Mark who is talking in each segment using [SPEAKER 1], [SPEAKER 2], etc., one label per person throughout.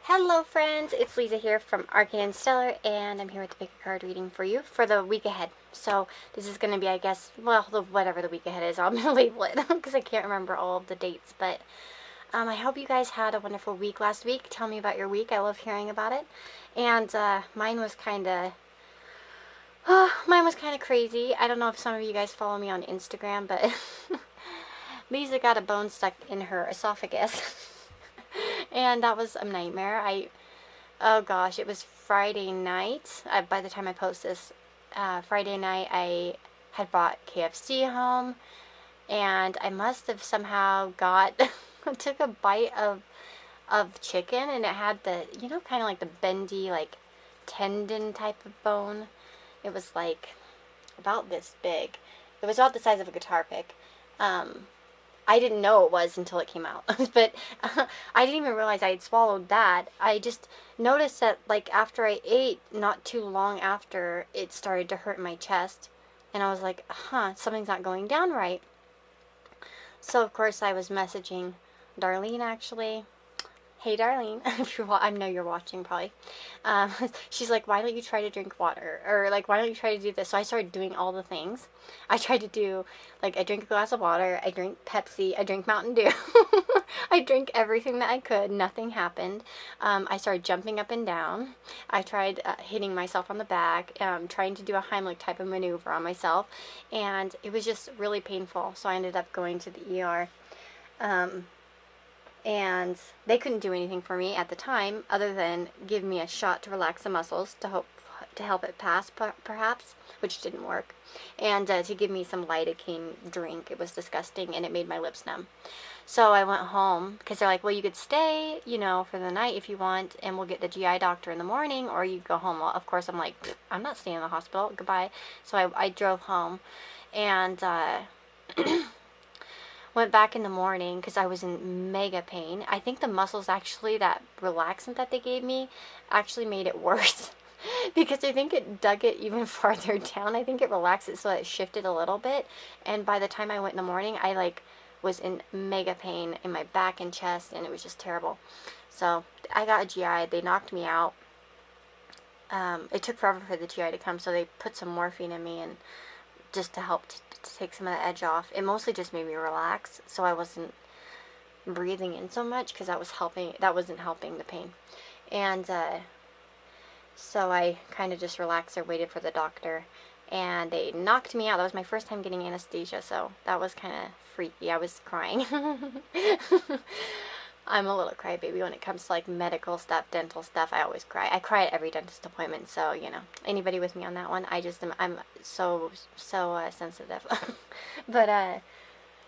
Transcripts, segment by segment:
[SPEAKER 1] Hello friends, it's Lisa here from Arcane and Stellar, and I'm here with the pick a card reading for you for the week ahead. So this is going to be, I guess, well, whatever the week ahead is, I'm going to label it because I can't remember all of the dates. But I hope you guys had a wonderful week last week. Tell me about your week. I love hearing about it. And mine was kind of crazy. I don't know if some of you guys follow me on Instagram, but Lisa got a bone stuck in her esophagus. And that was a nightmare. Oh gosh, it was Friday night. By the time I post this, Friday night I had brought KFC home, and I must have somehow took a bite of chicken, and it had the, kind of like the bendy, like, tendon type of bone. It was like about this big. It was about the size of a guitar pick. I didn't know it was until it came out. But I didn't even realize I had swallowed that. I just noticed that, like, after I ate, not too long after, it started to hurt my chest. And I was like, something's not going down right. So, of course, I was messaging Darlene, actually. Hey, Darlene, I know you're watching probably. She's like, why don't you try to drink water? Or, like, why don't you try to do this? So I started doing all the things. I tried to do, like, I drink a glass of water, I drink Pepsi, I drink Mountain Dew. I drank everything that I could. Nothing happened. I started jumping up and down. I tried hitting myself on the back, trying to do a Heimlich type of maneuver on myself. And it was just really painful. So I ended up going to the ER. And they couldn't do anything for me at the time other than give me a shot to relax the muscles to help it pass, perhaps, which didn't work, and to give me some lidocaine drink. It was disgusting, and it made my lips numb. So I went home because they're like, well, you could stay, for the night if you want, and we'll get the GI doctor in the morning, or you go home. Well, of course, I'm like, I'm not staying in the hospital. Goodbye. So I drove home, and went back in the morning because I was in mega pain. I think the muscles actually, that relaxant that they gave me, actually made it worse. Because I think it dug it even farther down. I think it relaxed it so that it shifted a little bit. And by the time I went in the morning, I was in mega pain in my back and chest, and it was just terrible. So I got a GI. They knocked me out. It took forever for the GI to come, so they put some morphine in me and just to help to take some of the edge off. It mostly just made me relax, so I wasn't breathing in so much because that wasn't helping the pain. And so I kind of just relaxed there, waited for the doctor, and they knocked me out. That was my first time getting anesthesia, so that was kind of freaky. I was crying. I'm a little crybaby when it comes to, like, medical stuff, dental stuff. I always cry. I cry at every dentist appointment, so, anybody with me on that one, I'm so sensitive. But,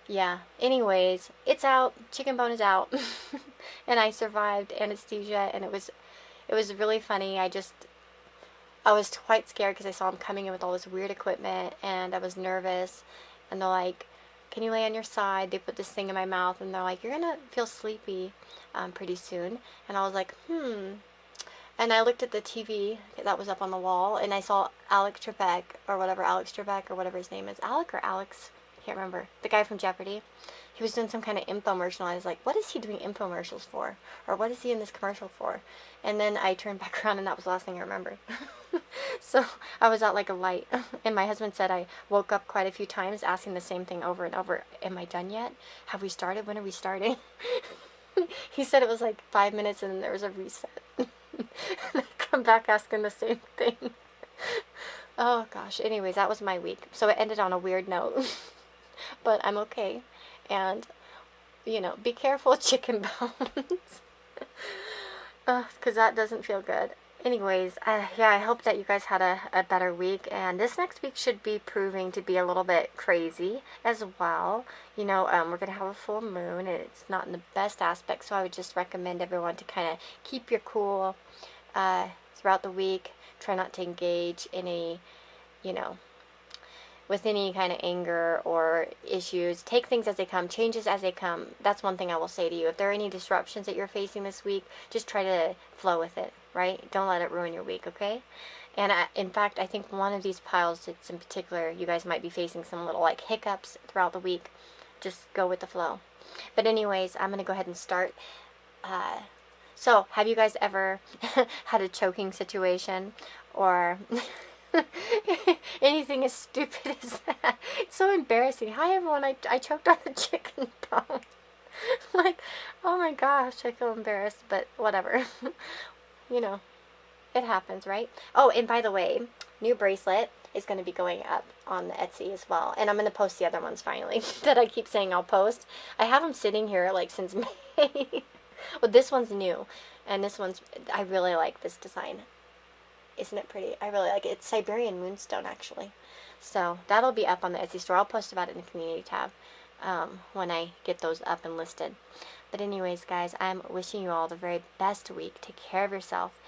[SPEAKER 1] yeah. Anyways, it's out. Chicken bone is out. And I survived anesthesia, and it was really funny. I was quite scared because I saw him coming in with all this weird equipment, and I was nervous, and they're like, can you lay on your side? They put this thing in my mouth, and they're like, you're gonna feel sleepy pretty soon. And I was like, And I looked at the TV that was up on the wall, and I saw Alex Trebek, or whatever his name is. Alec or Alex? I can't remember. The guy from Jeopardy. He was doing some kind of infomercial. I was like, what is he doing infomercials for? Or what is he in this commercial for? And then I turned back around, and that was the last thing I remembered. So I was out like a light. And my husband said I woke up quite a few times asking the same thing over and over. Am I done yet? Have we started? When are we starting? He said it was like 5 minutes, and then there was a reset. And I come back asking the same thing. Oh gosh. Anyways, that was my week. So it ended on a weird note. But I'm okay. And, be careful, chicken bones. Because that doesn't feel good. Anyways, yeah, I hope that you guys had a better week. And this next week should be proving to be a little bit crazy as well. We're going to have a full moon, and it's not in the best aspect. So I would just recommend everyone to kind of keep your cool throughout the week. Try not to engage in with any kind of anger or issues. Take things as they come, changes as they come. That's one thing I will say to you. If there are any disruptions that you're facing this week, just try to flow with it, right? Don't let it ruin your week, okay? And in fact, I think one of these piles, it's in particular, you guys might be facing some little, like, hiccups throughout the week. Just go with the flow. But anyways, I'm going to go ahead and start So, have you guys ever had a choking situation or anything as stupid as that? It's so embarrassing. Hi, everyone. I choked on a chicken bone. Like, oh my gosh, I feel embarrassed, but whatever. You know, it happens, right? Oh, and by the way, new bracelet is going to be going up on the Etsy as well. And I'm going to post the other ones finally that I keep saying I'll post. I have them sitting here like since May. Well, this one's new. And this one's, I really like this design. Isn't it pretty? I really like it. It's Siberian Moonstone, actually. So that'll be up on the Etsy store. I'll post about it in the community tab when I get those up and listed. But anyways, guys, I'm wishing you all the very best week. Take care of yourself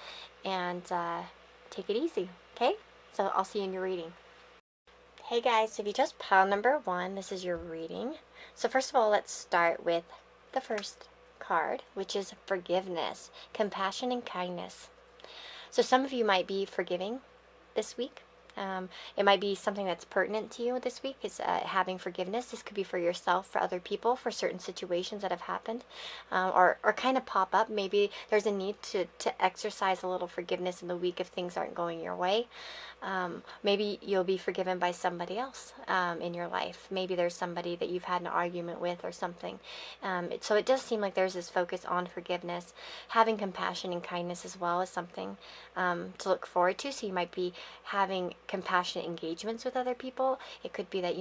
[SPEAKER 1] and take it easy, okay? So I'll see you in your reading. Hey guys, so if you just pile number 1, this is your reading. So first of all, let's start with the first card, which is forgiveness, compassion, and kindness. So some of you might be forgiving this week. It might be something that's pertinent to you this week is having forgiveness. This could be for yourself, for other people, for certain situations that have happened or kind of pop up. Maybe there's a need to exercise a little forgiveness in the week if things aren't going your way. Maybe you'll be forgiven by somebody else in your life. Maybe there's somebody that you've had an argument with or something. So it does seem like there's this focus on forgiveness. Having compassion and kindness as well is something to look forward to. So you might be having compassionate engagements with other people. It could be that,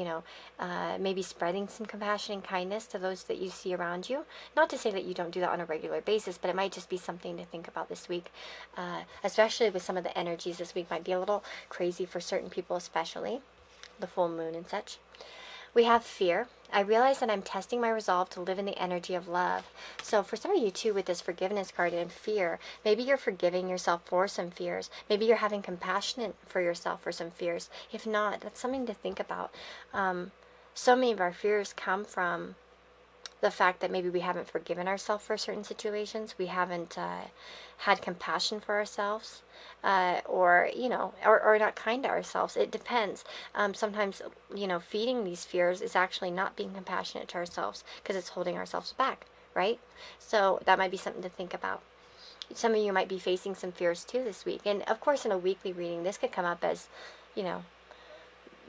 [SPEAKER 1] maybe spreading some compassion and kindness to those that you see around you. Not to say that you don't do that on a regular basis, but it might just be something to think about this week, especially with some of the energies this week might be a little crazy for certain people, especially the full moon and such. We have fear. I realize that I'm testing my resolve to live in the energy of love. So for some of you too, with this forgiveness card and fear, maybe you're forgiving yourself for some fears. Maybe you're having compassion for yourself for some fears. If not, that's something to think about. So many of our fears come from the fact that maybe we haven't forgiven ourselves for certain situations. We haven't had compassion for ourselves, or not kind to ourselves. It depends. Sometimes, feeding these fears is actually not being compassionate to ourselves because it's holding ourselves back, right? So that might be something to think about. Some of you might be facing some fears too this week. And of course, in a weekly reading, this could come up as,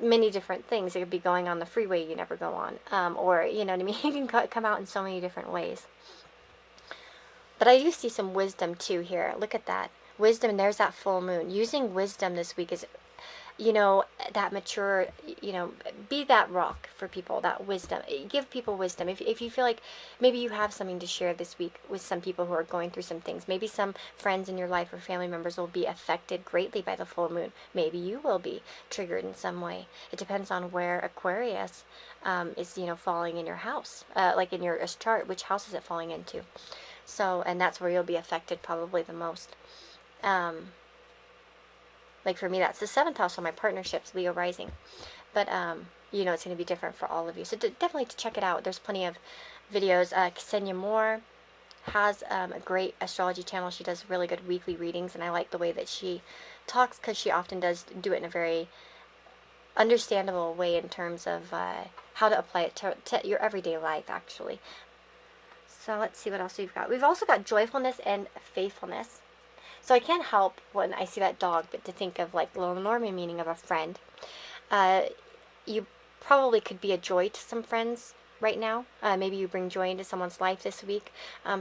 [SPEAKER 1] many different things. It could be going on the freeway you never go on, or you know what I mean. It can come out in so many different ways. But I do see some wisdom too here. Look at that wisdom. There's that full moon. Using wisdom this week is, that mature. Be that rock for people. That wisdom. Give people wisdom. If you feel like maybe you have something to share this week with some people who are going through some things. Maybe some friends in your life or family members will be affected greatly by the full moon. Maybe you will be triggered in some way. It depends on where Aquarius is, falling in your house. Like in your chart, which house is it falling into? So, and that's where you'll be affected probably the most. Like for me, that's the 7th house on my partnerships, Leo rising. But, it's going to be different for all of you. So definitely to check it out. There's plenty of videos. Ksenia Moore has a great astrology channel. She does really good weekly readings, and I like the way that she talks because she often does do it in a very understandable way in terms of how to apply it to your everyday life, actually. So let's see what else we've got. We've also got joyfulness and faithfulness. So I can't help when I see that dog, but to think of like the Norman meaning of a friend. You probably could be a joy to some friends right now. Maybe you bring joy into someone's life this week.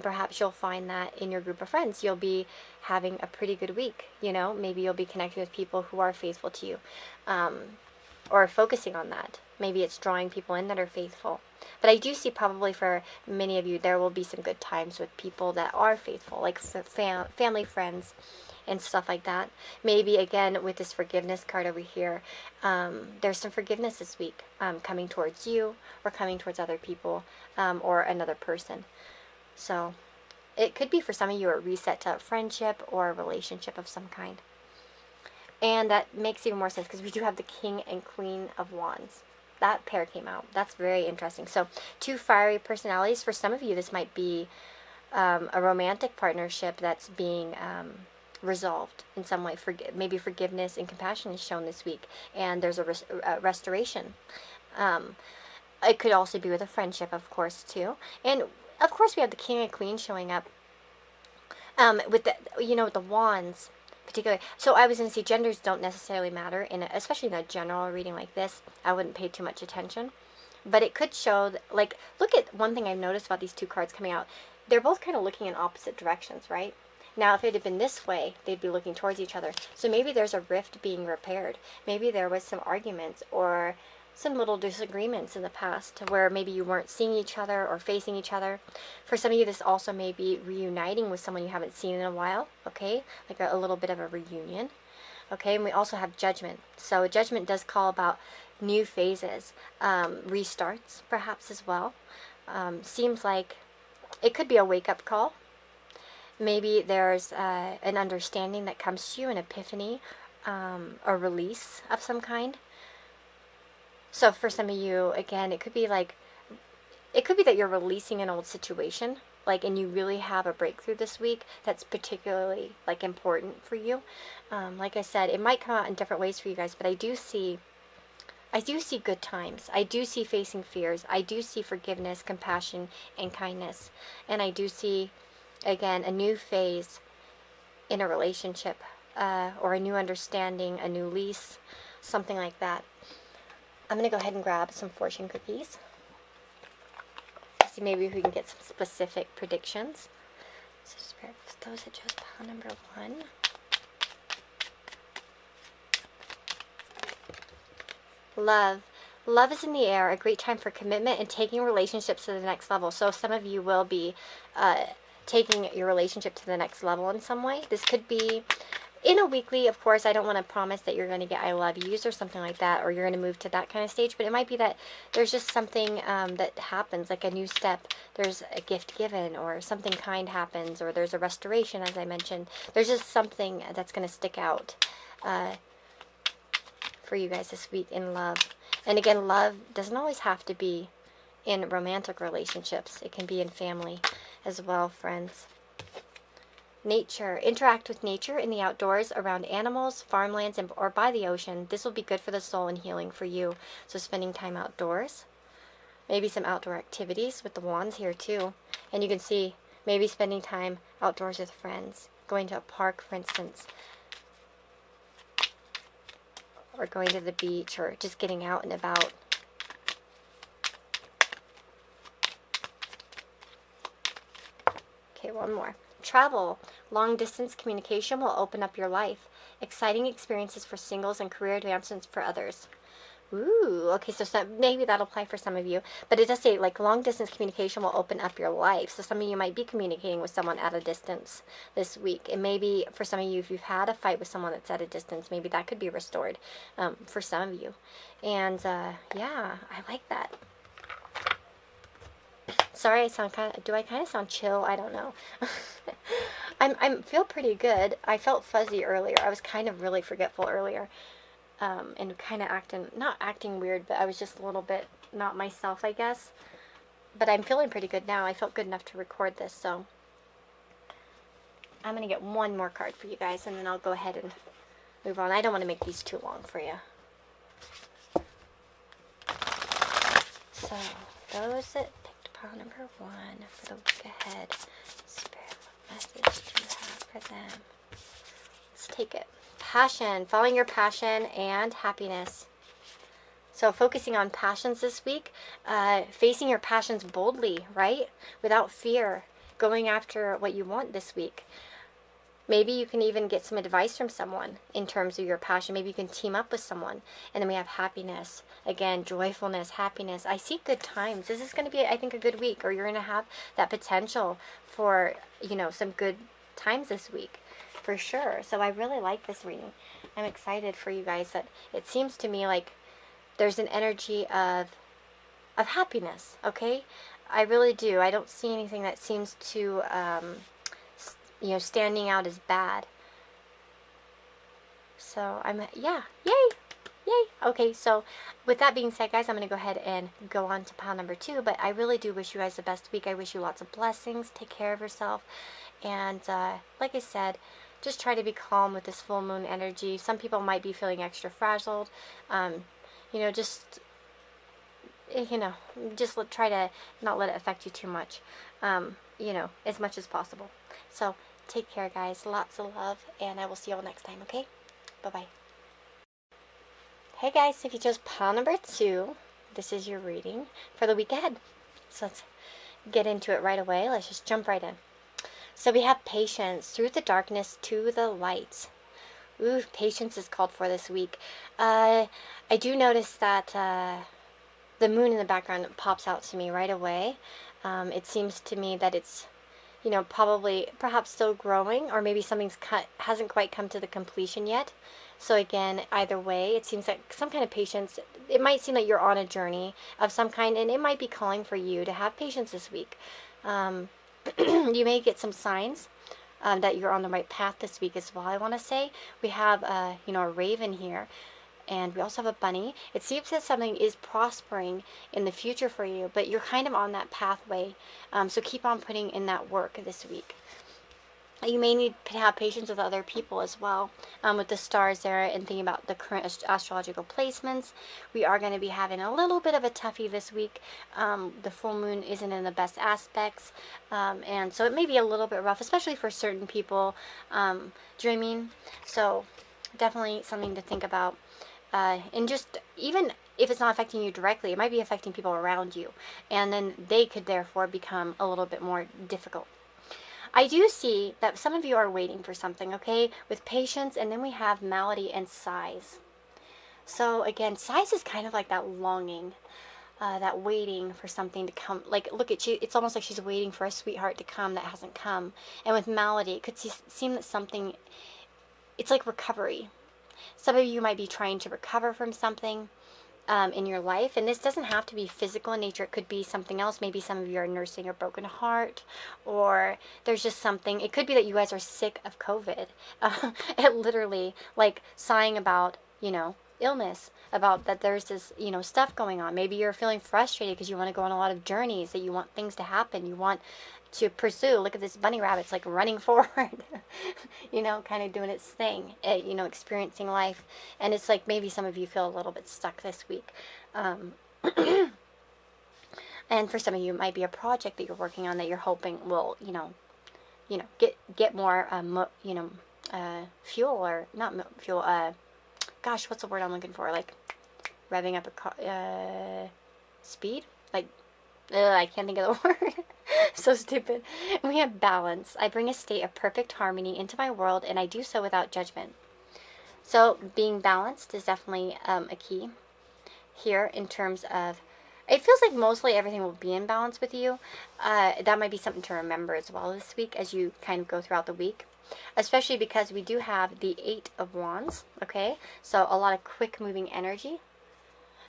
[SPEAKER 1] Perhaps you'll find that in your group of friends, you'll be having a pretty good week. Maybe you'll be connecting with people who are faithful to you, or focusing on that. Maybe it's drawing people in that are faithful. But I do see probably for many of you, there will be some good times with people that are faithful, like family, friends, and stuff like that. Maybe, again, with this forgiveness card over here, there's some forgiveness this week coming towards you or coming towards other people or another person. So it could be for some of you a reset to a friendship or a relationship of some kind. And that makes even more sense because we do have the King and Queen of Wands. That pair came out. That's very interesting. So 2 fiery personalities. For some of you, this might be a romantic partnership that's being resolved in some way. Maybe forgiveness and compassion is shown this week, and there's a restoration. It could also be with a friendship, of course, too. And, of course, we have the King and Queen showing up. With the, with the wands, particularly. So I was going to say genders don't necessarily matter, especially in a general reading like this. I wouldn't pay too much attention. But it could show, like, look at one thing I've noticed about these two cards coming out. They're both kind of looking in opposite directions, right? Now, if it had been this way, they'd be looking towards each other. So maybe there's a rift being repaired. Maybe there was some arguments or some little disagreements in the past where maybe you weren't seeing each other or facing each other. For some of you, this also may be reuniting with someone you haven't seen in a while, okay? Like a little bit of a reunion, okay? And we also have Judgment. So Judgment does call about new phases, restarts perhaps as well. Seems like it could be a wake-up call. Maybe there's an understanding that comes to you, an epiphany, a release of some kind. So for some of you, again, it could be that you're releasing an old situation, like, and you really have a breakthrough this week that's particularly, like, important for you. Like I said, it might come out in different ways for you guys, but I do see good times. I do see facing fears. I do see forgiveness, compassion, and kindness. And I do see, again, a new phase in a relationship, or a new understanding, a new lease, something like that. I'm going to go ahead and grab some fortune cookies. See maybe if we can get some specific predictions. So Spirit, for those that chose pile number 1. Love. Love is in the air, a great time for commitment and taking relationships to the next level. So some of you will be taking your relationship to the next level in some way. This could be in a weekly, of course. I don't want to promise that you're going to get I love yous or something like that, or you're going to move to that kind of stage, but it might be that there's just something that happens, like a new step. There's a gift given, or something kind happens, or there's a restoration, as I mentioned. There's just something that's going to stick out for you guys this week in love. And again, love doesn't always have to be in romantic relationships. It can be in family as well, friends. Nature. Interact with nature in the outdoors, around animals, farmlands, or by the ocean. This will be good for the soul and healing for you. So spending time outdoors. Maybe some outdoor activities with the wands here too. And you can see maybe spending time outdoors with friends. Going to a park, for instance. Or going to the beach, or just getting out and about. Okay, one more. Travel. Long distance communication will open up your life. Exciting experiences for singles and career advancements for others. Ooh, okay, so maybe that'll apply for some of you. But it does say, like, long distance communication will open up your life. So some of you might be communicating with someone at a distance this week. And maybe for some of you, if you've had a fight with someone that's at a distance, maybe that could be restored for some of you. And yeah, I like that. Sorry, do I kind of sound chill? I don't know. I feel pretty good. I felt fuzzy earlier. I was kind of really forgetful earlier. And kind of not acting weird, but I was just a little bit not myself, I guess. But I'm feeling pretty good now. I felt good enough to record this, so I'm going to get one more card for you guys, and then I'll go ahead and move on. I don't want to make these too long for you. So, those that picked pile number 1 for the week ahead, Spirit, what message do you have for them? Let's take it. Passion, following your passion and happiness. So focusing on passions this week, facing your passions boldly, right? Without fear, going after what you want this week. Maybe you can even get some advice from someone in terms of your passion. Maybe you can team up with someone. And then we have happiness. Again, joyfulness, happiness. I see good times. This is going to be, I think, a good week, or you're going to have that potential for, some good times this week. For sure. So I really like this reading. I'm excited for you guys. That it seems to me like there's an energy of happiness, okay? I really do. I don't see anything that seems to, standing out as bad. So yeah, yay. Okay, so with that being said, guys, I'm going to go ahead and go on to pile number 2. But I really do wish you guys the best week. I wish you lots of blessings. Take care of yourself. And like I said, just try to be calm with this full moon energy. Some people might be feeling extra frazzled. Just try to not let it affect you too much, as much as possible. So Take care, guys. Lots of love, and I will see you all next time, okay? Bye-bye. Hey, guys. If you chose pile number 2, this is your reading for the week ahead. So let's get into it right away. Let's just jump right in. So we have patience through the darkness to the light. Ooh, patience is called for this week. I do notice that the moon in the background pops out to me right away. It seems to me that it's, you know, perhaps still growing, or maybe something's hasn't quite come to the completion yet. So again, either way, it seems like some kind of patience. It might seem like you're on a journey of some kind, and it might be calling for you to have patience this week. You may get some signs that you're on the right path this week as well. I want to say we have, you know, a raven here, and we also have a bunny. It seems that something is prospering in the future for you, but you're kind of on that pathway. So keep on putting in that work this week. You may need to have patience with other people as well, with the stars there and thinking about the current astrological placements. We are going to be having a little bit of a toughie this week. The full moon isn't in the best aspects, and so it may be a little bit rough, especially for certain people dreaming. So definitely something to think about. And just even if it's not affecting you directly, it might be affecting people around you, and then they could therefore become a little bit more difficult. I do see that some of you are waiting for something, okay, with patience, and then we have malady and sighs. So again, sighs is kind of like that longing, that waiting for something to come. Like, look at you, it's almost like she's waiting for a sweetheart to come that hasn't come. And with malady, it could seem that something, it's like recovery. Some of you might be trying to recover from something in your life, and this doesn't have to be physical in nature. It could be something else. Maybe some of you are nursing a broken heart, or there's just something. It could be that you guys are sick of COVID. It literally, like, sighing about, you know, illness, about that there's this, you know, stuff going on. Maybe you're feeling frustrated because you want to go on a lot of journeys, that you want things to happen, you want to pursue. Look at this bunny rabbit. It's like running forward, you know, kind of doing its thing, you know, experiencing life. And it's like maybe some of you feel a little bit stuck this week. And for some of you, it might be a project that you're working on that you're hoping will, you know, get more, fuel, or not fuel. Gosh, what's the word I'm looking for? Like revving up a car, speed, like. I can't think of the word. So stupid. And we have balance. I bring a state of perfect harmony into my world, and I do so without judgment. So being balanced is definitely a key here in terms of, it feels like mostly everything will be in balance with you. That might be something to remember as well this week as you kind of go throughout the week. Especially because we do have the 8 of Wands, okay? So a lot of quick moving energy.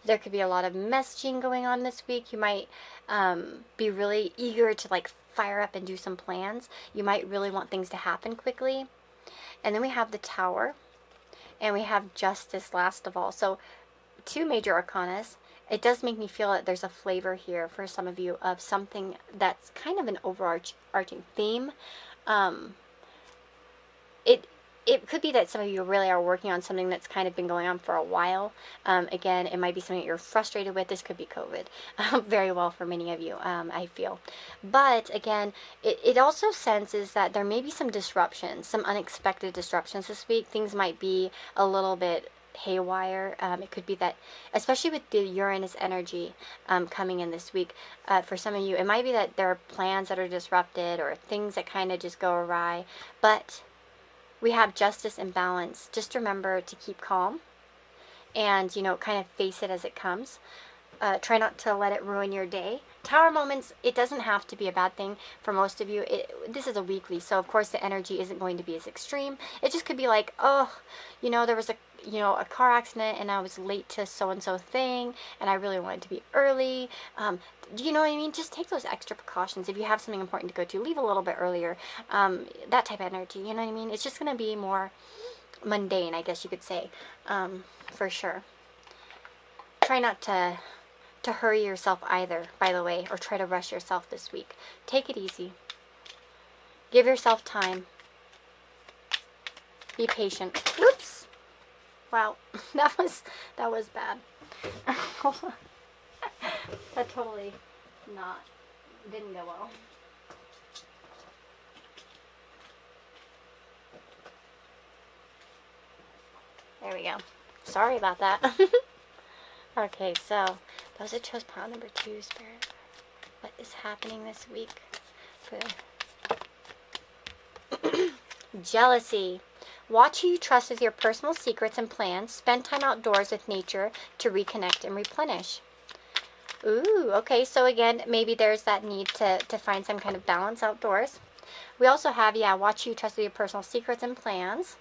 [SPEAKER 1] There could be a lot of messaging going on this week. You might be really eager to like fire up and do some plans. You might really want things to happen quickly. And then we have the Tower, and we have Justice last of all. So 2 major arcanas. It does make me feel that there's a flavor here for some of you of something that's kind of an overarching theme. It could be that some of you really are working on something that's kind of been going on for a while. Again, it might be something that you're frustrated with. This could be COVID. Very well for many of you, I feel. But again, it also senses that there may be some disruptions, some unexpected disruptions this week. Things might be a little bit haywire. It could be that, especially with the Uranus energy coming in this week, for some of you, it might be that there are plans that are disrupted or things that kind of just go awry. But we have justice and balance. Just remember to keep calm and, you know, kind of face it as it comes. Try not to let it ruin your day. Tower moments, it doesn't have to be a bad thing for most of you. This is a weekly, so of course the energy isn't going to be as extreme. It just could be like, oh, you know, there was a car accident and I was late to so-and-so thing and I really wanted to be early. Do you know what I mean? Just take those extra precautions. If you have something important to go to, leave a little bit earlier. That type of energy, you know what I mean? It's just going to be more mundane, I guess you could say, for sure. Try not to hurry yourself either, by the way, or try to rush yourself this week. Take it easy. Give yourself time. Be patient. Oops. Wow, that was bad. That totally didn't go well. There we go. Sorry about that. Okay, so those that chose pile number 2, Spirit. What is happening this week? Jealousy. Watch who you trust with your personal secrets and plans. Spend time outdoors with nature to reconnect and replenish. Ooh, okay, so again, maybe there's that need to find some kind of balance outdoors. We also have, watch who you trust with your personal secrets and plans.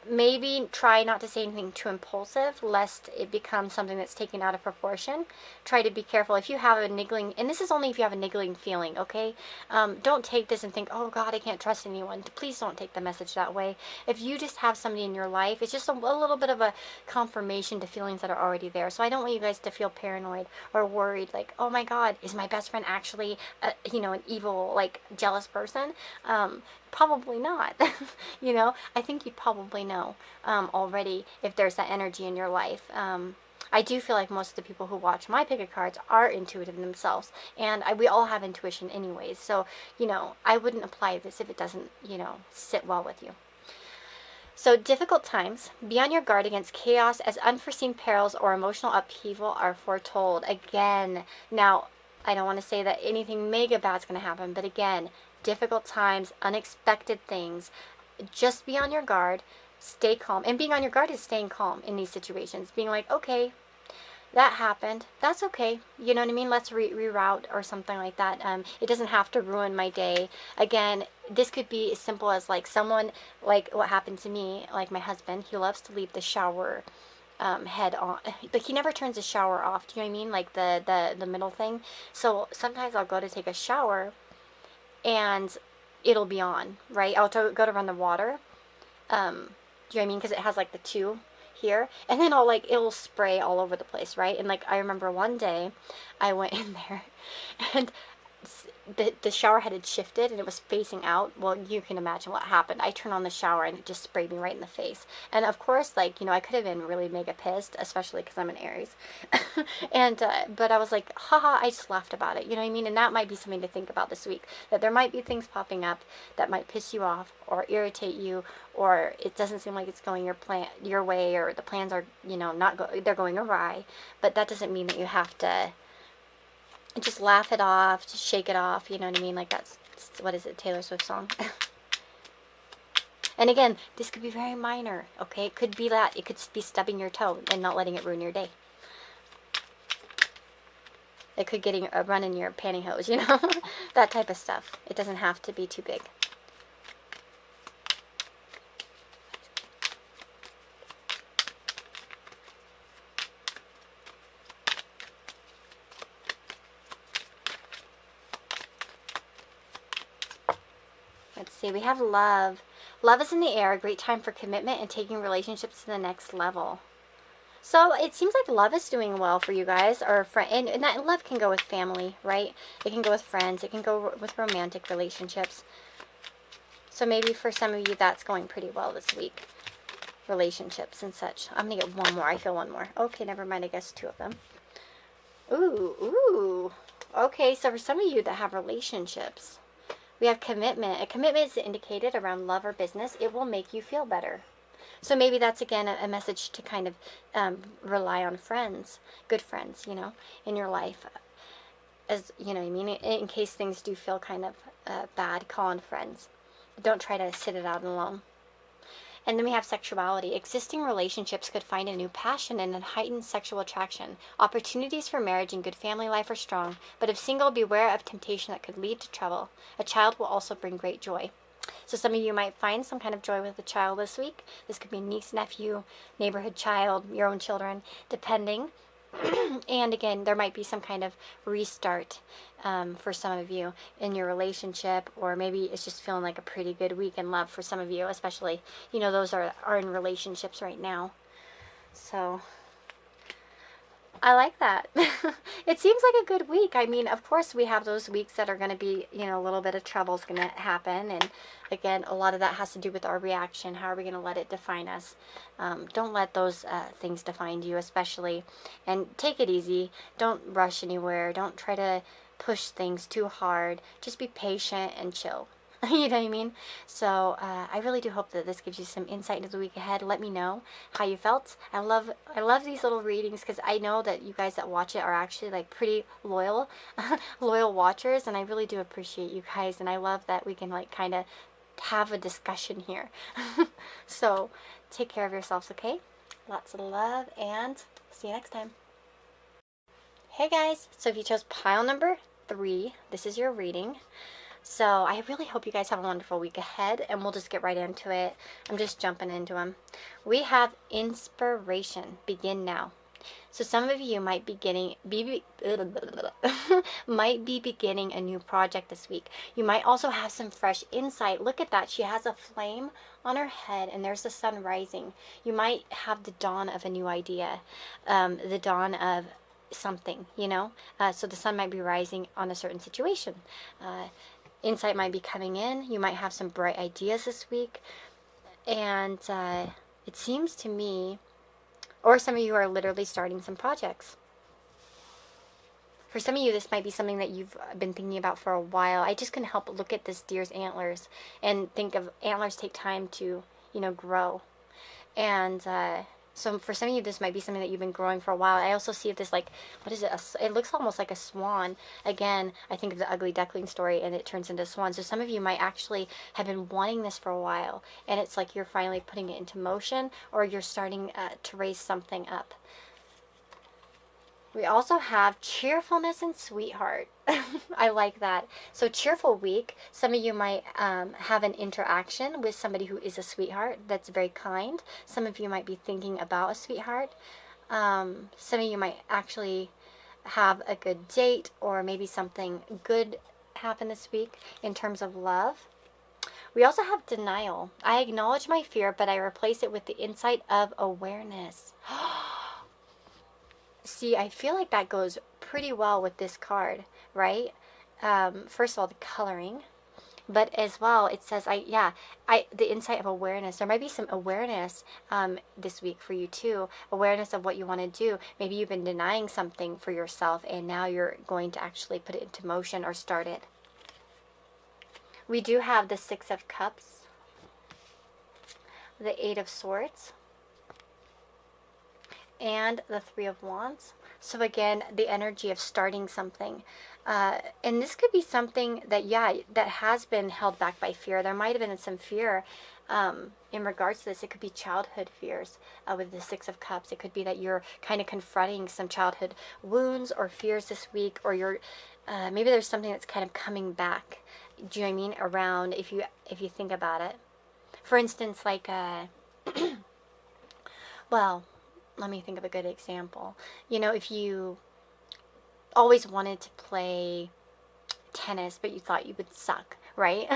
[SPEAKER 1] Maybe try not to say anything too impulsive, lest it becomes something that's taken out of proportion. Try to be careful. If you have a niggling, and this is only if you have a niggling feeling, okay? Don't take this and think, oh God, I can't trust anyone. Please don't take the message that way. If you just have somebody in your life, it's just a little bit of a confirmation to feelings that are already there. So I don't want you guys to feel paranoid or worried, like, oh my God, is my best friend actually, an evil, like, jealous person? Probably not. I think you'd probably know already if there's that energy in your life. I do feel like most of the people who watch my pick of cards are intuitive themselves, and we all have intuition anyways. So, I wouldn't apply this if it doesn't, sit well with you. So, difficult times. Be on your guard against chaos, as unforeseen perils or emotional upheaval are foretold. Again, now, I don't want to say that anything mega bad's going to happen, but again, difficult times, unexpected things. Just be on your guard, stay calm. And being on your guard is staying calm in these situations. Being like, okay, that happened. That's okay. You know what I mean? Let's reroute or something like that. It doesn't have to ruin my day. Again, this could be as simple as like someone, like what happened to me, like my husband. He loves to leave the shower head on, but he never turns the shower off. Do you know what I mean? Like the middle thing. So sometimes I'll go to take a shower and it'll be on, right? I'll go to run the water. Do you know what I mean? Because it has like the 2 here, and then it'll spray all over the place, right? And like I remember one day I went in there and the shower head had shifted and it was facing out. Well, you can imagine what happened. I turned on the shower and it just sprayed me right in the face. And of course, I could have been really mega pissed, especially because I'm an Aries. And but I was like, haha, I just laughed about it. You know what I mean? And that might be something to think about this week. That there might be things popping up that might piss you off or irritate you, or it doesn't seem like it's going your way, or the plans are, they're going awry. But that doesn't mean that you have to just laugh it off, just shake it off, you know what I mean? Like that's, what is it, Taylor Swift song? And again, this could be very minor, okay? It could be that. It could be stubbing your toe and not letting it ruin your day. It could getting a run in your pantyhose, that type of stuff. It doesn't have to be too big. Let's see, we have love. Love is in the air, a great time for commitment and taking relationships to the next level. So it seems like love is doing well for you guys, or and that love can go with family, right? It can go with friends. It can go with romantic relationships. So maybe for some of you, that's going pretty well this week. Relationships and such. I'm going to get one more. I feel one more. Okay, never mind. I guess 2 of them. Ooh. Okay, so for some of you that have relationships, we have commitment. A commitment is indicated around love or business. It will make you feel better. So maybe that's, again, a message to kind of rely on friends, good friends, in your life. As, in case things do feel kind of bad, call on friends. Don't try to sit it out alone. And then we have sexuality. Existing relationships could find a new passion and a heightened sexual attraction. Opportunities for marriage and good family life are strong, but if single, beware of temptation that could lead to trouble. A child will also bring great joy. So some of you might find some kind of joy with a child this week. This could be a niece, nephew, neighborhood child, your own children, depending. And again, there might be some kind of restart for some of you in your relationship, or maybe it's just feeling like a pretty good week in love for some of you, especially, those are in relationships right now. So I like that. It seems like a good week. I mean, of course, we have those weeks that are going to be, a little bit of trouble is going to happen. And again, a lot of that has to do with our reaction. How are we going to let it define us? Don't let those things define you, especially. And take it easy. Don't rush anywhere. Don't try to push things too hard. Just be patient and chill. You know what I mean? So I really do hope that this gives you some insight into the week ahead. Let me know how you felt. I love these little readings because I know that you guys that watch it are actually like pretty loyal, loyal watchers, and I really do appreciate you guys. And I love that we can like kind of have a discussion here. So take care of yourselves, okay? Lots of love, and see you next time. Hey guys, so if you chose pile number 3, this is your reading. So I really hope you guys have a wonderful week ahead, and we'll just get right into it. I'm just jumping into them. We have inspiration. Begin now. So some of you might be might be beginning a new project this week. You might also have some fresh insight. Look at that. She has a flame on her head, and there's the sun rising. You might have the dawn of a new idea, the dawn of something, you know. So the sun might be rising on a certain situation. Insight might be coming in. You might have some bright ideas this week. And it seems to me, or some of you are literally starting some projects. For some of you, this might be something that you've been thinking about for a while. I just couldn't help but look at this deer's antlers and think of antlers take time to, you know, grow. And so for some of you, this might be something that you've been growing for a while. I also see this like, what is it? It looks almost like a swan. Again, I think of the ugly duckling story, and it turns into a swan. So some of you might actually have been wanting this for a while, and it's like you're finally putting it into motion, or you're starting to raise something up. We also have cheerfulness and sweetheart. I like that. So cheerful week. Some of you might have an interaction with somebody who is a sweetheart that's very kind. Some of you might be thinking about a sweetheart. Some of you might actually have a good date, or maybe something good happen this week in terms of love. We also have denial. I acknowledge my fear, but I replace it with the insight of awareness. See, I feel like that goes pretty well with this card, right? First of all, the coloring, but as well, it says, the insight of awareness. There might be some awareness this week for you too. Awareness of what you want to do. Maybe you've been denying something for yourself, and now you're going to actually put it into motion or start it. We do have the 6 of Cups, the 8 of Swords, and the 3 of Wands. So again, the energy of starting something. And this could be something that, that has been held back by fear. There might have been some fear in regards to this. It could be childhood fears with the 6 of Cups. It could be that you're kind of confronting some childhood wounds or fears this week, or you're maybe there's something that's kind of coming back. Do you know what I mean? Around, if you think about it. For instance, like well, let me think of a good example. You know, if you always wanted to play tennis, but you thought you would suck, right?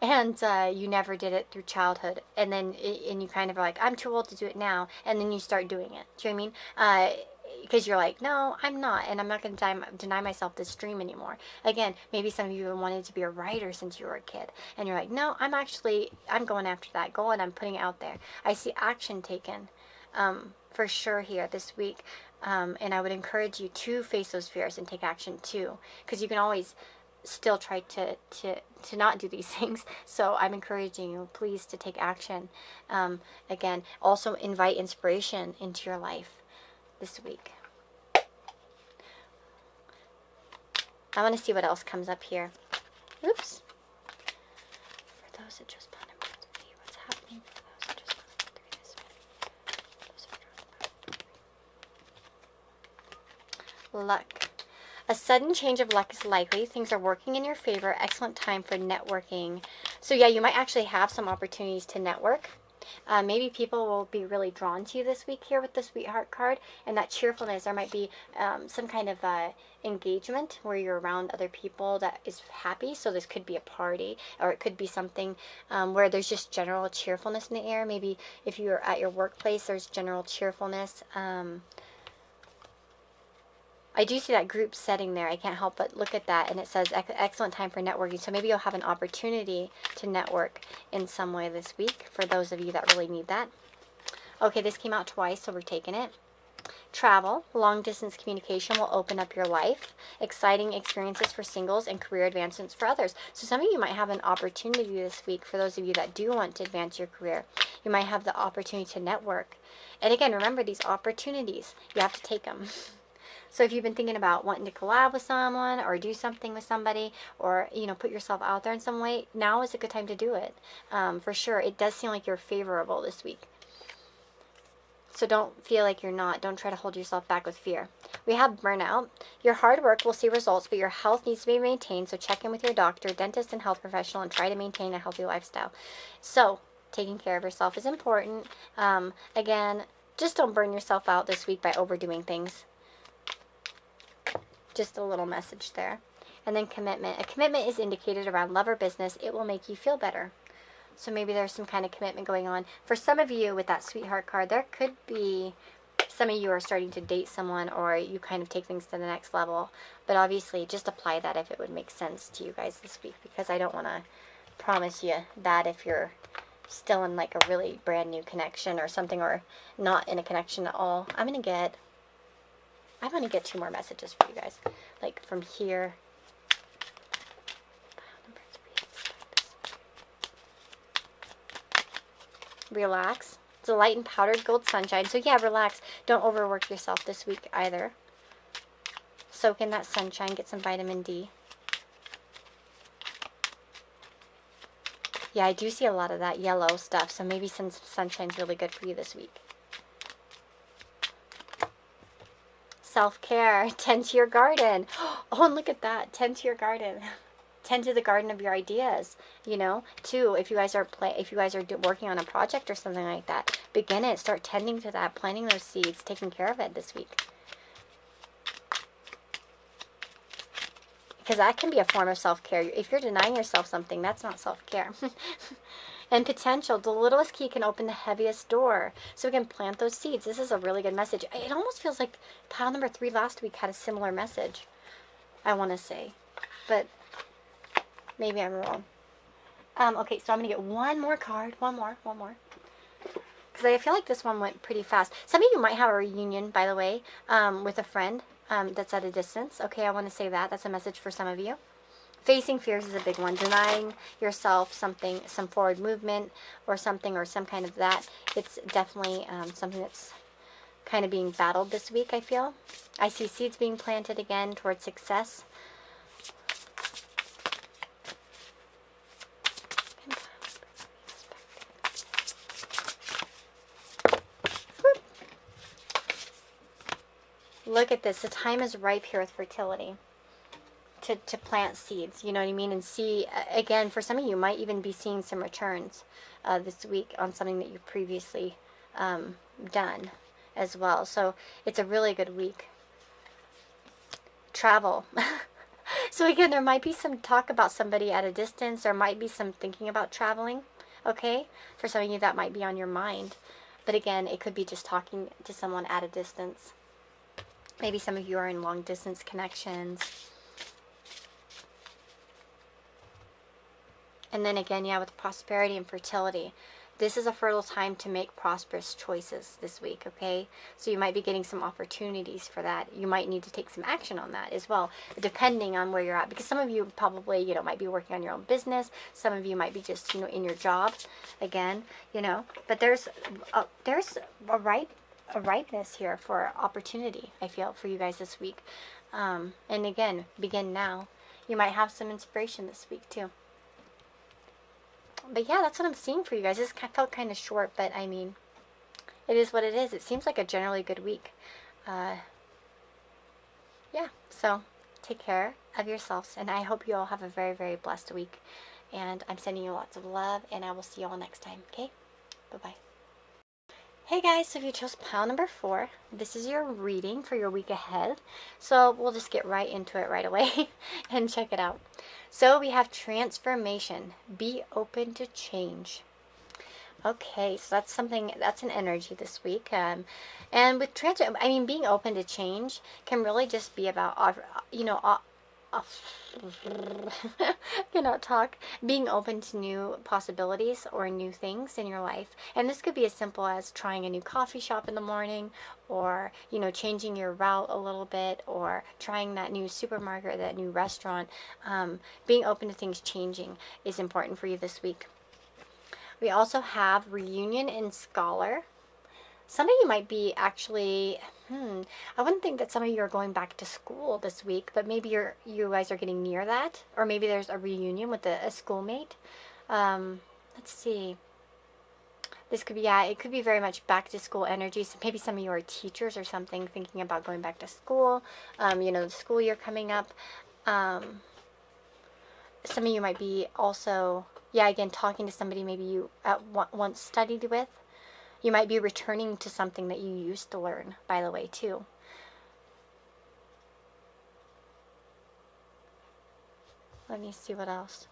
[SPEAKER 1] And you never did it through childhood. And then, and you kind of are like, I'm too old to do it now. And then you start doing it. Do you know what I mean? Because you're like, no, I'm not. And I'm not going to deny myself this dream anymore. Again, maybe some of you wanted to be a writer since you were a kid. And you're like, no, I'm going after that goal, and I'm putting it out there. I see action taken. For sure here this week, and I would encourage you to face those fears and take action too, because you can always still try to not do these things. So I'm encouraging you, please, to take action. Again, also invite inspiration into your life this week. I want to see what else comes up here. Oops. For those that just bought number 3, what's happening for those that just bought number 3 this week? Luck. A sudden change of luck is likely. Things are working in your favor. Excellent time for networking. So yeah, you might actually have some opportunities to network. Maybe people will be really drawn to you this week here with the Sweetheart card, and that cheerfulness. There might be some kind of engagement where you're around other people that is happy. So this could be a party, or it could be something where there's just general cheerfulness in the air. Maybe if you're at your workplace, there's general cheerfulness. I do see that group setting there. I can't help but look at that, and it says excellent time for networking. So maybe you'll have an opportunity to network in some way this week for those of you that really need that. Okay, this came out twice, so we're taking it. Travel, long-distance communication will open up your life. Exciting experiences for singles and career advancements for others. So some of you might have an opportunity this week for those of you that do want to advance your career. You might have the opportunity to network. And again, remember these opportunities. You have to take them. So if you've been thinking about wanting to collab with someone or do something with somebody or, put yourself out there in some way, now is a good time to do it. For sure. It does seem like you're favorable this week. So don't feel like you're not. Don't try to hold yourself back with fear. We have burnout. Your hard work will see results, but your health needs to be maintained. So check in with your doctor, dentist, and health professional and try to maintain a healthy lifestyle. So taking care of yourself is important. Again, just don't burn yourself out this week by overdoing things. Just a little message there. And then commitment. A commitment is indicated around love or business. It will make you feel better. So maybe there's some kind of commitment going on. For some of you with that sweetheart card, there could be some of you are starting to date someone or you kind of take things to the next level. But obviously, just apply that if it would make sense to you guys this week because I don't want to promise you that if you're still in like a really brand new connection or something or not in a connection at all. I'm going to get 2 more messages for you guys. Like from here. Relax. Delight in powdered gold sunshine. So yeah, relax. Don't overwork yourself this week either. Soak in that sunshine. Get some vitamin D. Yeah, I do see a lot of that yellow stuff. So maybe some sunshine's really good for you this week. Self-care. Tend to your garden. Oh, and look at that. Tend to your garden. Tend to the garden of your ideas, too. If you guys are working on a project or something like that, begin it. Start tending to that, planting those seeds, taking care of it this week. Because that can be a form of self-care. If you're denying yourself something, that's not self-care. And potential. The littlest key can open the heaviest door. So again, plant those seeds. This is a really good message. It almost feels like pile number 3 last week had a similar message, I want to say. But maybe I'm wrong. Okay, so I'm going to get one more card. One more. Because I feel like this one went pretty fast. Some of you might have a reunion, by the way, with a friend that's at a distance. Okay, I want to say that. That's a message for some of you. Facing fears is a big one. Denying yourself something, some forward movement or something or some kind of that. It's definitely something that's kind of being battled this week, I feel. I see seeds being planted again towards success. Look at this. The time is ripe here with fertility to plant seeds. You know what I mean? And see, again, for some of you, might even be seeing some returns this week on something that you've previously done as well. So it's a really good week. Travel. So again, there might be some talk about somebody at a distance. There might be some thinking about traveling. Okay? For some of you, that might be on your mind. But again, it could be just talking to someone at a distance. Maybe some of you are in long-distance connections. And then again, yeah, with prosperity and fertility. This is a fertile time to make prosperous choices this week, okay? So you might be getting some opportunities for that. You might need to take some action on that as well, depending on where you're at. Because some of you probably, might be working on your own business. Some of you might be just, in your job, again, But there's a ripeness here for opportunity, I feel, for you guys this week. And again, begin now. You might have some inspiration this week too. But yeah, that's what I'm seeing for you guys. This felt kind of short, but I mean, it is what it is. It seems like a generally good week. Yeah, so take care of yourselves, and I hope you all have a very, very blessed week. And I'm sending you lots of love, and I will see you all next time, okay? Bye-bye. Hey guys, so if you chose pile number 4, this is your reading for your week ahead. So we'll just get right into it right away and check it out. So we have transformation. Be open to change. Okay, so that's an energy this week. And with being open to change can really just be about, cannot talk. Being open to new possibilities or new things in your life. And this could be as simple as trying a new coffee shop in the morning, or, you know, changing your route a little bit, or trying that new supermarket or that new restaurant. Being open to things changing is important for you this week. We also have reunion and scholar. Some of you might be actually, I wouldn't think that some of you are going back to school this week, but maybe you guys are getting near that, or maybe there's a reunion with a schoolmate. Let's see. This could be, yeah, it could be very much back to school energy. So maybe some of you are teachers or something, thinking about going back to school. You know, the school year coming up. Some of you might be also, yeah, again, talking to somebody maybe you once studied with. You might be returning to something that you used to learn, by the way, too. Let me see what else.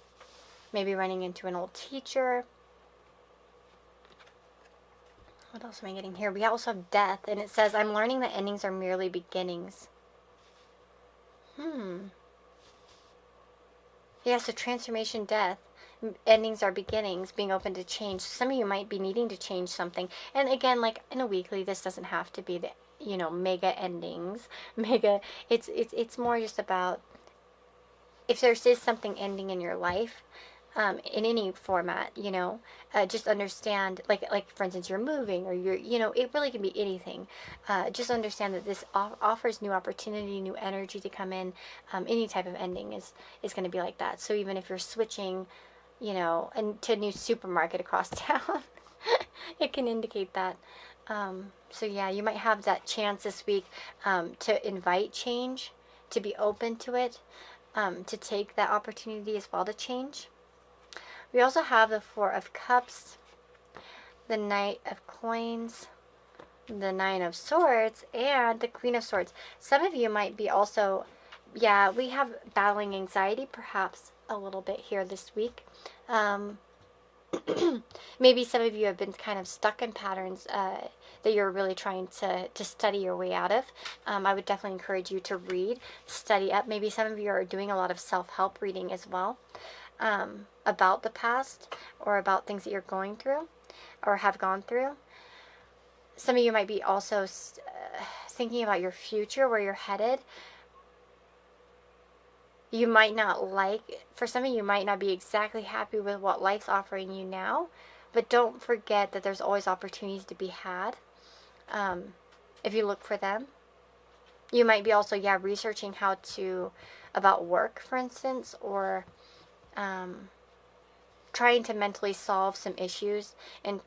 [SPEAKER 1] Maybe running into an old teacher. What else am I getting here? We also have death, and it says, I'm learning that endings are merely beginnings. Yeah, so transformation, death. Endings are beginnings, being open to change. Some of you might be needing to change something. And again, like in a weekly, this doesn't have to be the, you know, mega endings. It's more just about if there is something ending in your life, in any format, you know, just understand, like for instance, you're moving, or you're, you know, it really can be anything. Just understand that this offers new opportunity, new energy to come in. Any type of ending is going to be like that. So even if you're switching, you know, and to a new supermarket across town, it can indicate that. So yeah, you might have that chance this week to invite change, to be open to it, to take that opportunity as well to change. We also have the Four of Cups, the Knight of Coins, the Nine of Swords, and the Queen of Swords. Some of you might be also, yeah, we have battling anxiety perhaps a little bit here this week. Maybe some of you have been kind of stuck in patterns that you're really trying to study your way out of. I would definitely encourage you to read, study up. Maybe some of you are doing a lot of self-help reading as well, about the past or about things that you're going through or have gone through. Some of you might be also thinking about your future, where you're headed. You might not like, for some of you might not be exactly happy with what life's offering you now, but don't forget that there's always opportunities to be had, if you look for them. You might be also, yeah, researching how to, about work, for instance, or trying to mentally solve some issues. And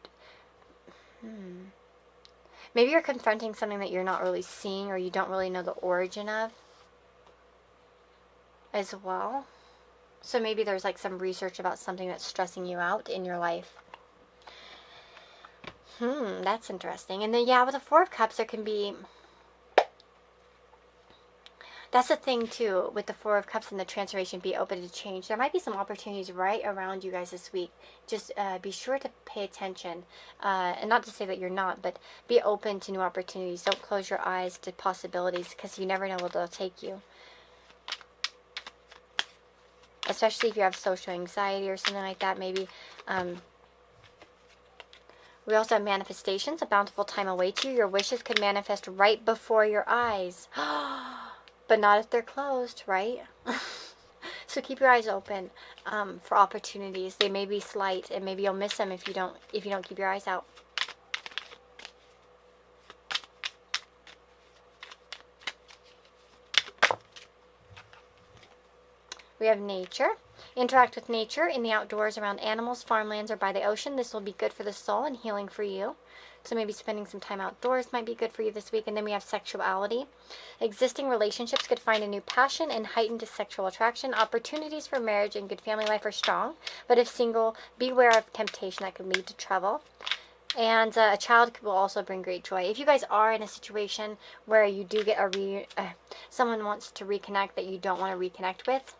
[SPEAKER 1] maybe you're confronting something that you're not really seeing, or you don't really know the origin of as well. So maybe there's like some research about something that's stressing you out in your life. That's interesting. And then, yeah, with the Four of Cups, there can be, that's the thing too, with the Four of Cups and the transformation, be open to change. There might be some opportunities right around you guys this week. Just be sure to pay attention. And not to say that you're not, but be open to new opportunities. Don't close your eyes to possibilities, because you never know where they'll take you. Especially if you have social anxiety or something like that, maybe. We also have manifestations. A bountiful time awaits you. Your wishes could manifest right before your eyes. But not if they're closed, right? So keep your eyes open for opportunities. They may be slight, and maybe you'll miss them if you don't keep your eyes out. We have nature. Interact with nature in the outdoors, around animals, farmlands, or by the ocean. This will be good for the soul and healing for you. So maybe spending some time outdoors might be good for you this week. And then we have sexuality. Existing relationships could find a new passion and heightened sexual attraction. Opportunities for marriage and good family life are strong. But if single, beware of temptation that could lead to trouble. And a child will also bring great joy. If you guys are in a situation where you do get someone wants to reconnect that you don't want to reconnect with,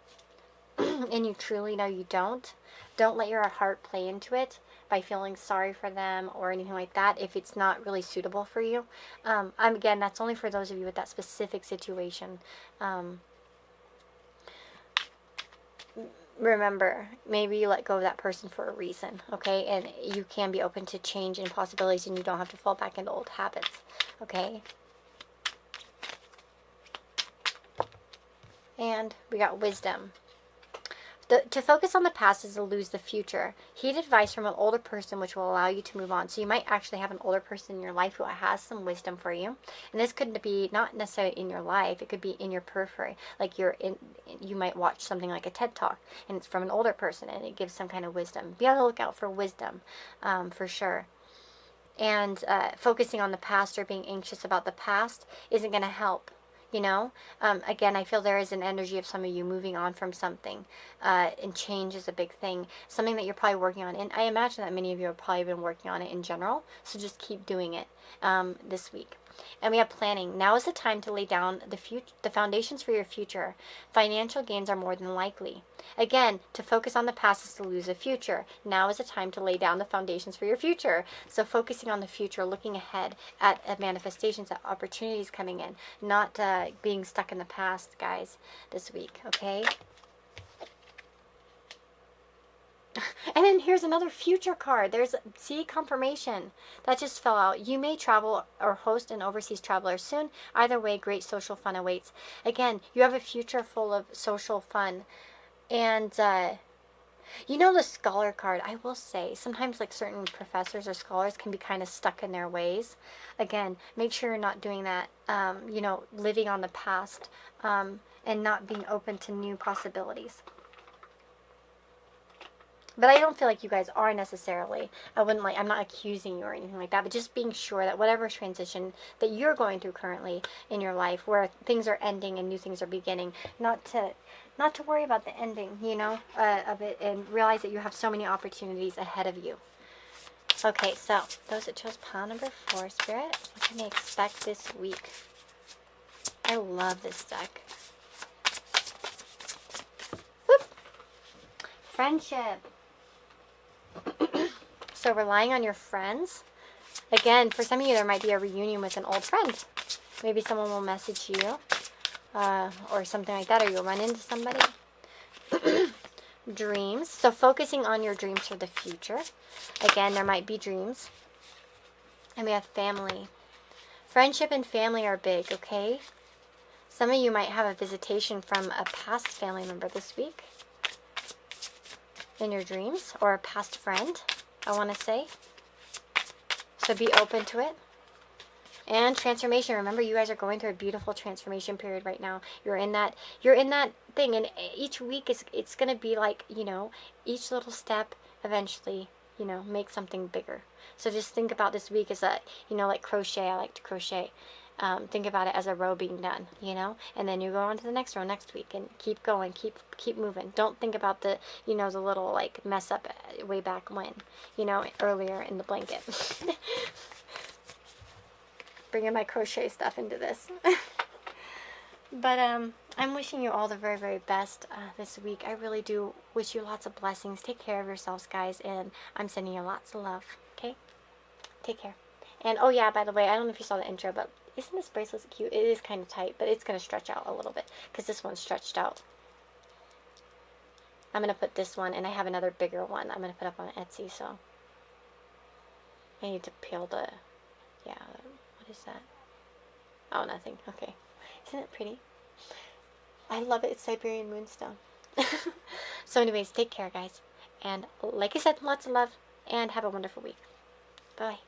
[SPEAKER 1] and you truly know you don't let your heart play into it by feeling sorry for them or anything like that if it's not really suitable for you. Again, that's only for those of you with that specific situation. remember, maybe you let go of that person for a reason, okay? And you can be open to change and possibilities, and you don't have to fall back into old habits, okay? And we got wisdom. To focus on the past is to lose the future. Heed advice from an older person, which will allow you to move on. So you might actually have an older person in your life who has some wisdom for you. And this could be not necessarily in your life. It could be in your periphery. Like you might watch something like a TED Talk, and it's from an older person, and it gives some kind of wisdom. Be on the lookout for wisdom, for sure. And focusing on the past or being anxious about the past isn't going to help. You know, again, I feel there is an energy of some of you moving on from something, and change is a big thing, something that you're probably working on. And I imagine that many of you have probably been working on it in general, so just keep doing it this week. And we have planning. Now is the time to lay down the foundations for your future. Financial gains are more than likely. Again, to focus on the past is to lose the future. Now is the time to lay down the foundations for your future. So focusing on the future, looking ahead at manifestations, at opportunities coming in, not being stuck in the past, guys, this week, okay? And then here's another future card. There's, see, confirmation. That just fell out. You may travel or host an overseas traveler soon. Either way, great social fun awaits. Again, you have a future full of social fun. And, you know, the scholar card, I will say, sometimes like certain professors or scholars can be kind of stuck in their ways. Again, make sure you're not doing that, you know, living on the past, and not being open to new possibilities. But I don't feel like you guys are necessarily. I'm not accusing you or anything like that, but just being sure that whatever transition that you're going through currently in your life, where things are ending and new things are beginning, not to worry about the ending, you know, of it, and realize that you have so many opportunities ahead of you. Okay, so those that chose pile number 4, Spirit, what can they expect this week? I love this deck. Whoop. Friendship. So relying on your friends. Again, for some of you, there might be a reunion with an old friend. Maybe someone will message you, or something like that, or you'll run into somebody. Dreams. So focusing on your dreams for the future. Again, there might be dreams. And we have family. Friendship and family are big, okay? Some of you might have a visitation from a past family member this week in your dreams, or a past friend, I want to say. So be open to it. And transformation. Remember, you guys are going through a beautiful transformation period right now. You're in that thing, and each week it's going to be like, you know, each little step eventually, you know, make something bigger. So just think about this week as a, you know, like crochet. I like to crochet. Think about it as a row being done, you know, and then you go on to the next row next week, and keep going, keep moving. Don't think about the, you know, the little like mess up way back when, you know, earlier in the blanket. Bringing my crochet stuff into this. But I'm wishing you all the very, very best this week. I really do wish you lots of blessings. Take care of yourselves, guys, and I'm sending you lots of love. Okay, take care. And oh yeah, by the way, I don't know if you saw the intro, but isn't this bracelet cute? It is kind of tight, but it's going to stretch out a little bit because this one's stretched out. I'm going to put this one, and I have another bigger one I'm going to put up on Etsy, so I need to peel the, yeah, what is that? Oh, nothing. Okay. Isn't it pretty? I love it. It's Siberian Moonstone. So anyways, take care, guys. And like I said, lots of love, and have a wonderful week. Bye.